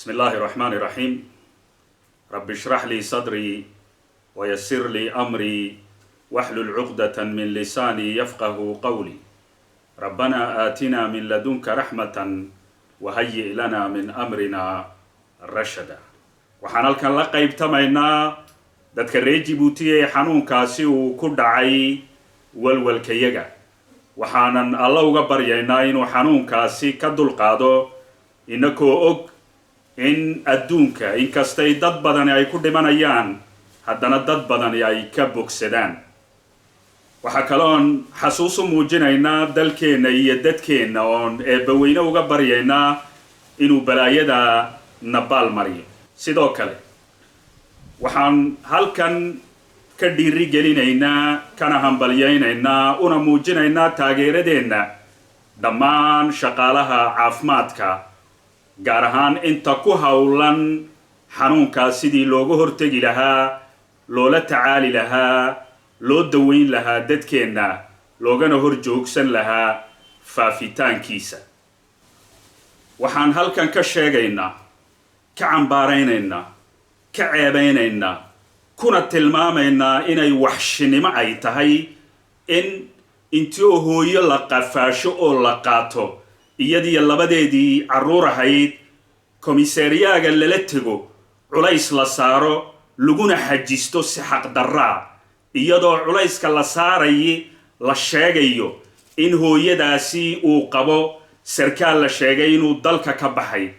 بسم الله الرحمن الرحيم رب اشرح لي صدري ويسر لي أمري واحلل عقدة من لساني يفقه قولي ربنا آتنا من لدنك رحمة وهيئ لنا من أمرنا رشدا waxaan halkan la qaybtamaynaa dadka reer Djibouti ee xanuunkaasi uu ku dhacay walwalkayaga waxaanan alla uga baryaynaa inuu xanuunkaasi ka dulqaado inagoo og in adduunka inkastay dad badan ay ku dhimanayaan haddana dad badan ay ka bogsadaan waxa kale oon xasuus u muujinaynaa dalkeena iyo dadkeena oon eebbaweyne uga baryaynaa inuu balaayada nabaal mariyo sidoo kale waxaan halkan ka dhiiri gelinaynaa kana hambalyaynaynaa una muujinaynaa taageeradeena dhammaan shaqaalaha caafimaadka gaar ahaan inta ku hawlan xanuunkaas sidii looga hortegi lahaa loola tacaali lahaa loo daweyn lahaa dadkeena loogana hor joogsan lahaa faafitaankiisa waxaan halkan ka sheegaynaa ka cambaaraynaynaa ka ceebeynaynaa kuna tilmaamaynaa inay waxshinimo ay tahay in intii hooyo la qafaasho oo la qaato iyadii labadeedii carruur ahayd komisariyaaga lala tego culays la saaro laguna xajisto si xaq darraa iyadoo culayska la saarayay la sheegayo in hooyadaasi uu qabo sarkaal la sheegay inuu dalka ka baxay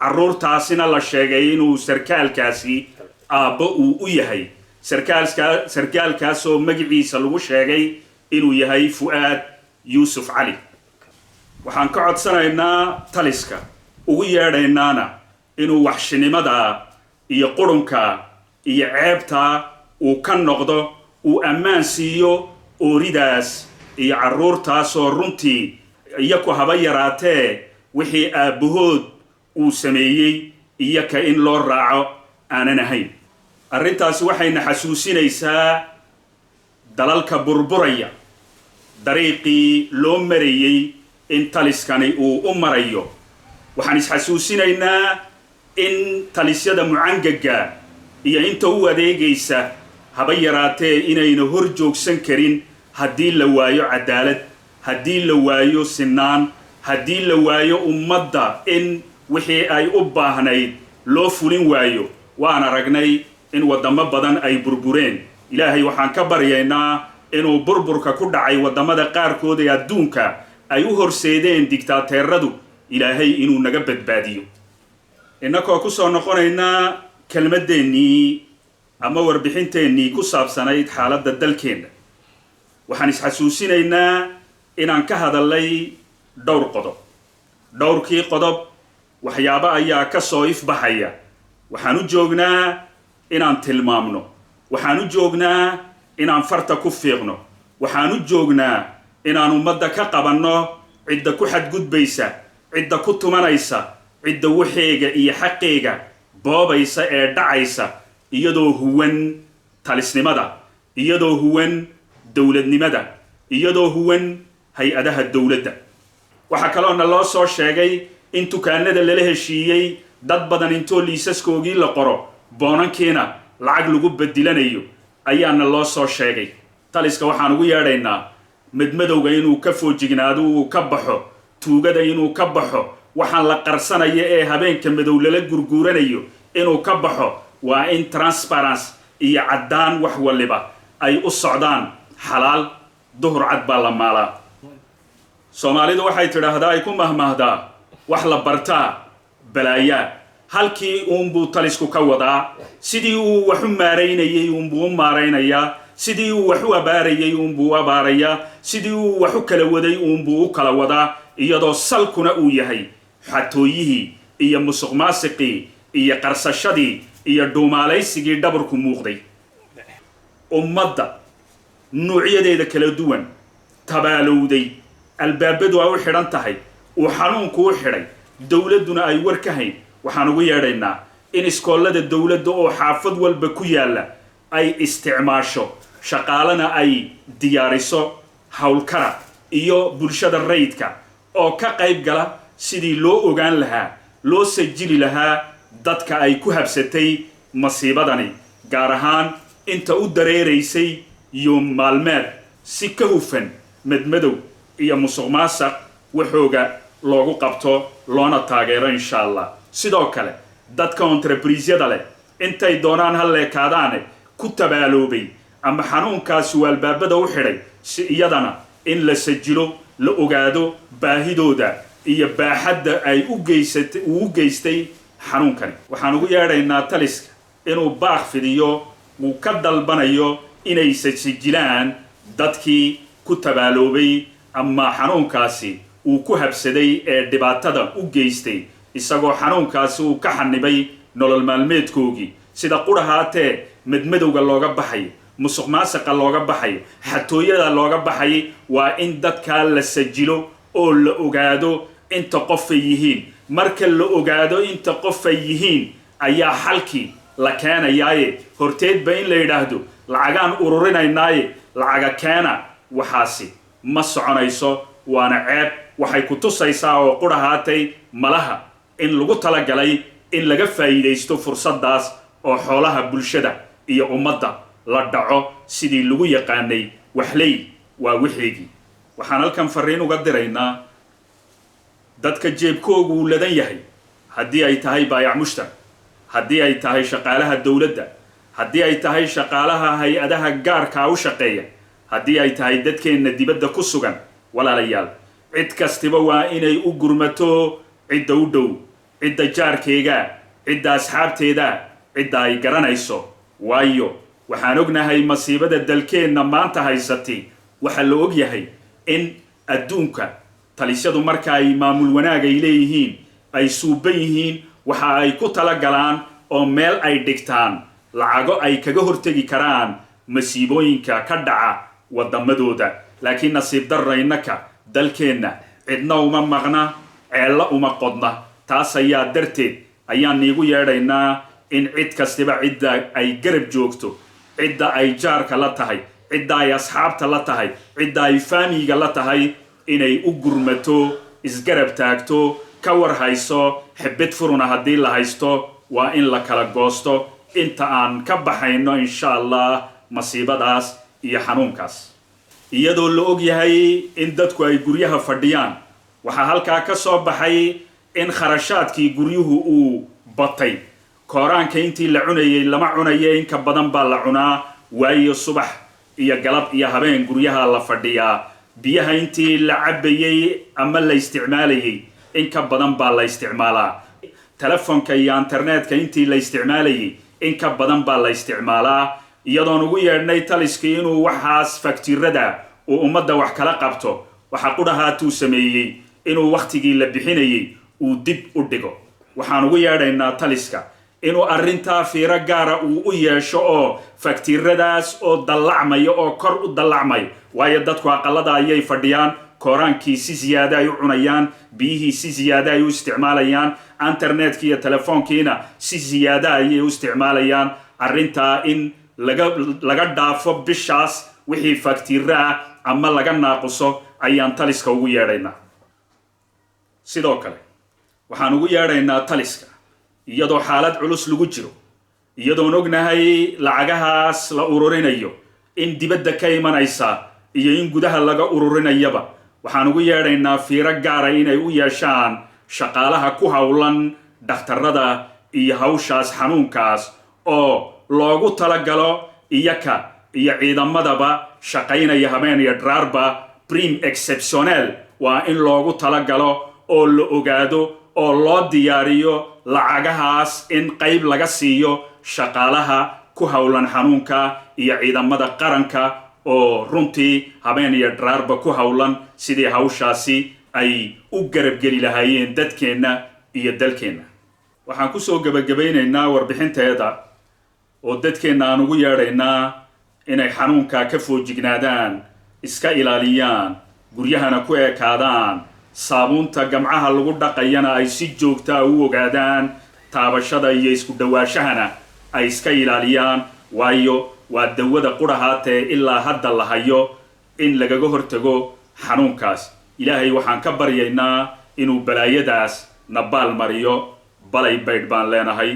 carruurtaasina la sheegay inuu sarkaalkaasi aabbo uu u yahay sarkaalkaasoo magaciisa lagu sheegay inuu yahay Fu'aad Yuusuf Cali waxaan ka codsanaynaa taliska ugu yeedhaynaana inuu waxshinimada iyo qurunka iyo ceebta uu ka noqdo uu ammaan siiyo ooridaas iyo carruurtaasoo runtii iyaku haba yaraatee wixii aabbahood uu sameeyey iyaka in loo raaco aanan ahayn arrintaasi waxayna xasuusinaysaa dalalka burburaya dariiqii loo marayay in taliskani uu u marayo waxaan isxasuusinaynaa in talisyada mucangaga iyo inta u adeegaysa haba yaraatee inayna hor joogsan karin haddii la waayo cadaalad haddii la waayo sinaan haddii la waayo ummadda in wixii ay u baahnayd loo fulin waayo waan aragnay in wadamo badan ay burbureen ilaahay waxaan ka baryaynaa inuu burburka ku dhacay wadamada qaarkood ee adduunka ay u horseedeen diktaateeradu ilaahay inuu naga badbaadiyo innagoo ku soo noqonaynaa kelmadeennii ama warbixinteennii ku saabsanayd xaaladda dalkeenna waxaan isxasuusinaynaa inaan ka hadalnay dhowrkii qodob waxyaabo ayaa ka soo ifbaxaya waxaan u joognaa inaan tilmaamno waxaan u joognaa inaan farta ku fiiqno waxaan u joognaa inaan ummadda ka qabanno cidda ku xadgudbaysa cidda ku tumanaysa cidda waxeega iyo xaqeega boobaysa ee dhacaysa iyadoo huwan talisnimada iyadoo huwan dowladnimada iyadoo huwan hay-adaha dowladda waxaa kaloona loo soo sheegay in dukaanada lala heshiiyey dad badan intoo liisaskoogii la qoro boonankiina lacag lagu bedilanayo ayaana loo soo sheegay taliska waxaan ugu yeedhaynaa madmadowga inuu ka foojignaado uu ka baxo tuugada inuu ka baxo waxaan la qarsanayo ee habeenka madow lala gurguuranayo inuu ka baxo waa in transparency iyo caddaan wax waliba ay u socdaan xalaal duhur cad baa la maalaa soomaalidu waxay tidhaahdaa ay ku mahmahdaa wax la bartaa balaayaa halkii uunbuu talisku ka wadaa sidii uu wax u maaraynayay uunbuu u maaraynayaa sidii uu wax u abaarayay uunbuu u abaarayaa sidii uu wax u kala waday uunbuu u kala wadaa iyadoo salkuna uu yahay xatooyihii iyo musuqmaasiqii iyo qarsashadii iyo dhuumaalaysigii dhabarku muuqday ummadda nuucyadeeda kala duwan tabaalowday albaabadu ay u xidhan tahay uu xanuunku u xidhay dowladduna ay war ka hayn waxaan ugu yeedhaynaa in iskoolada dowladda oo xaafad walba ku yaalla ay isticmaasho shaqaalana ay diyaariso howlkara iyo bulshada rayidka oo ka qayb gala sidii loo ogaan lahaa loo sajili lahaa dadka ay ku habsatay masiibadani gaar ahaan inta u dareeraysay yoom maalmeed si ka hufan madmadow iyo musuqmaasuq waxooga loogu qabto loona taageero insha Allah. sidoo kale dadka entreprise-yada leh intay doonaan hal leekaadaane ku tabaaloobay ama xanuunkaas walbaabada u xidhay si iyadana in la sajilo la ogaado baahidooda iyo baaxadda ay u geystay xanuunkani. waxaan ugu yeedhaynaa taliska inuu baaq fidiyo uu ka dalbanayo inay sajilaan dadkii ku tabaaloobay ama xanuunkaasi uu ku habsaday ee dhibaatada u geystay isagoo xanuunkaasi uu ka xanibay nolol maalmeedkoogii sida qurahaatee madmadowga looga baxay musuqmaasuqa looga baxay xatooyada looga baxay. waa in dadka la sajilo oo la ogaado inta qof ay yihiin. marka la ogaado inta qof ay yihiin ayaa xalkii la keenayaaye horteedba in la yidhaahdo lacagaan ururinaynaaye lacaga keena waxaasi ma soconayso waana ceeb. waxay ku tusaysaa oo qurahaatay malaha in lagu talagalay in laga faa'iidaysto fursaddaas oo xoolaha bulshada iyo ummadda la dhaco sidii lagu yaqaanay waxley waa wixeegii. waxaan halkan fariin uga diraynaa dadka jeebkoogu ladan yahay haddii ay tahay baayac mushtar, haddii ay tahay shaqaalaha dowladda, haddii ay tahay shaqaalaha hay-adaha gaarkaa u shaqeeya, haddii ay tahay dadkeenna dibadda ku sugan. walaalayaal cid kastiba waa inay u gurmato cidda u dhow, cidda jaarkeega, cidda asxaabteeda, cidda ay garanayso. waayo waxaan ognahay masiibada dalkeenna maanta haysatay. waxaa la og yahay in adduunka talisyadu marka ay maamul wanaag ay leeyihiin ay suuban yihiin waxa ay ku talagalaan oo meel ay dhigtaan lacago ay kaga hortegi karaan masiibooyinka ka dhaca waddamadooda. laakiin nasiib darraynaka dalkeenna cidna uma maqna ceella uma qodna. taas ayaa darteed ayaan niigu yeedhaynaa in cid kastiba cidda ay garab joogto, cidda ay jaarka la tahay, cidda ay asxaabta la tahay, cidda ay faamiga la tahay inay u gurmato, isgarab taagto, ka war hayso. xibid furuna haddii la haysto waa in la kala goosto inta aan ka baxayno insha Allah masiibadaas iyo xanuunkaas. iyadoo la og yahay in dadku ay guryaha fadhiyaan waxaa halkaa ka soo baxay in kharashaadkii guryuhu uu batay. kooraanka intii la cunayay lama cunayo, in ka badan baa la cunaa. waayo subax iyo galab iyo habeen guryaha la fadhiyaa. biyaha intii la cabayay ama la isticmaalayay in ka badan baa la isticmaalaa. telefoonka iyo internetka intii la isticmaalayay in ka badan baa la isticmaalaa. iyadoon ugu yeedhnay taliskii inuu waxaas faktiirada uu ummadda wax kala qabto, waxa qudhahaatuu sameeyey inuu wakhtigii la bixinayay uu dib u dhigo. waxaan ugu yeedhaynaa taliska inuu arrintaa fiiro gaara uu u yeesho oo faktiiradaas oo dallacmayo oo kor u dallacmayo. waayo dadku aqalada ayay fadhiyaan, kooraankii si siyaada ay u cunayaan, biyihii si siyaada ay u isticmaalayaan, internetkii iyo telefoonkiina si siyaada ayay u isticmaalayaan. arrintaa in laga dhaafo bishaas wixii faktiira ah ama laga naaquso ayaan taliska ugu yeedhaynaa. sidoo kale waxaan ugu yeedhaynaa taliska iyadoo xaalad culus lagu jiro, iyadoon ognahay lacagahaas la ururinayo in dibadda ka imanaysa iyo in gudaha laga ururinayaba. waxaan ugu yeedhaynaa fiiro gaara inay u yeeshaan shaqaalaha ku howlan dhakhtarrada iyo hawshaas xanuunkaas oo loogu talagalo iyaka iyo ciidamadaba shaqaynaya habeen iyo dharaarba prim exceptionnel. waa in loogu talagalo oo la ogaado oo loo diyaariyo lacagahaas in qayb laga siiyo shaqaalaha ku howlan xanuunka iyo ciidamada qaranka oo runtii habeen iyo dharaarba ku howlan sidii hawshaasi ay u garabgeli lahaayeen dadkeenna iyo dalkeenna. waxaan kusoo gabagabaynaynaa warbixinteeda oo dadkeenna aan ugu yeedhaynaa inay xanuunka ka foojignaadaan, iska ilaaliyaan, guryahana ku ekaadaan, saabuunta gamcaha lagu dhaqayana ay si joogtaa u ogaadaan, taabashada iyo isku dhawaashahana ay iska ilaaliyaan. waayo waa dawada qudhahaatee ilaa hadda la hayo in lagaga hortago xanuunkaas. ilaahay waxaan ka baryaynaa inuu balaayadaas nabaal mariyo balay baydh baan leenahay